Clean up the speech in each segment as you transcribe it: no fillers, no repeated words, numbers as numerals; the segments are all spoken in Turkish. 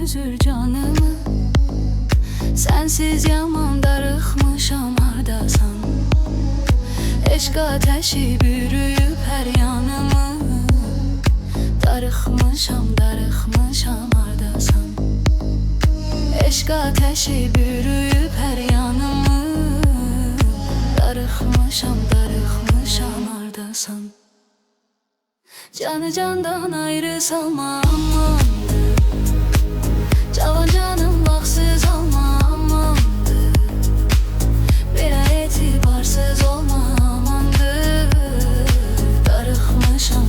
üzür canımı. Sensiz yaman darıxmışam hardasan. Eşq ateşi bürüyüp her yanımı. Darıxmışam hardasan. Eşq ateşi bürüyüp her yanımı. Darıxmışam hardasan. Canı candan ayrı salma amandır. Cavan canım vaxtsız alma amandır. Belə etibarsız olma amandır. Darıxmışam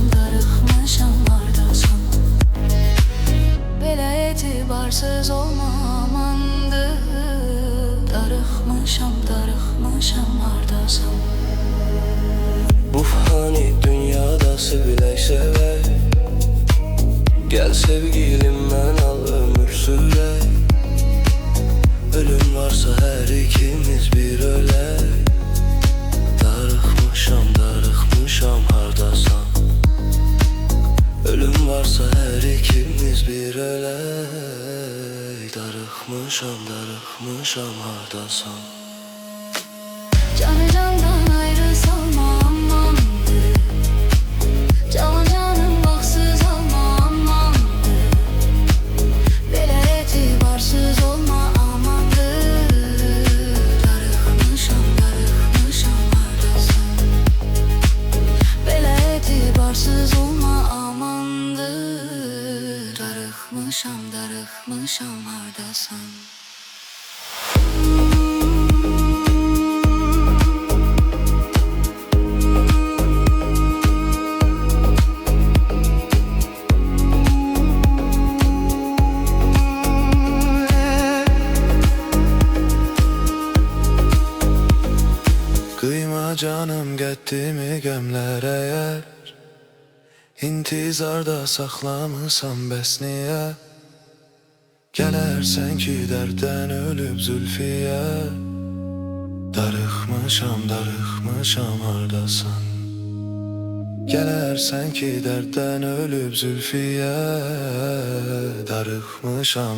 hardasan. Belə etibarsız olma amandır. Darıxmışam hardasan. Bu fani dünyada sevilək sevək. Gel sevgilimden al ömür sürək. Ölüm varsa her ikimiz bir ölək. Darıxmışam hardasan. Ölüm varsa her ikimiz bir ölək. Darıxmışam hardasan. Canı candan ayrı salma amandır. Cavan canım vaxtsız alma amandır. Belə etibarsız olma amandır. Darıxmışam hardasan. Belə etibarsız olma amandır. Darıxmışam hardasan. Kıyma canım getdimi gemler eğer. İntizarda saxlamısan bəs niyə? Gələrsən ki dərddən ölüb zülfiyə. Darıxmışam hardasan. Gələrsən ki dərddən ölüb zülfiyə. Darıxmışam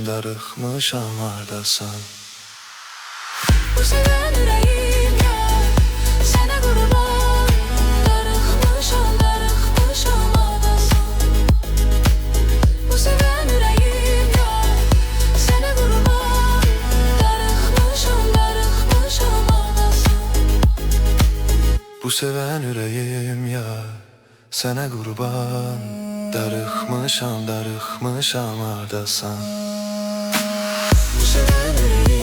hardasan. Bu seven yüreğim ya, sana kurban. Darıxmışam hardasan. Bu seven yüreğim ya, sana kurban. Darıxmışam hardasan. Bu seven yüreğim ya, sana kurban. Darıxmışam hardasan. Bu seven yüreğim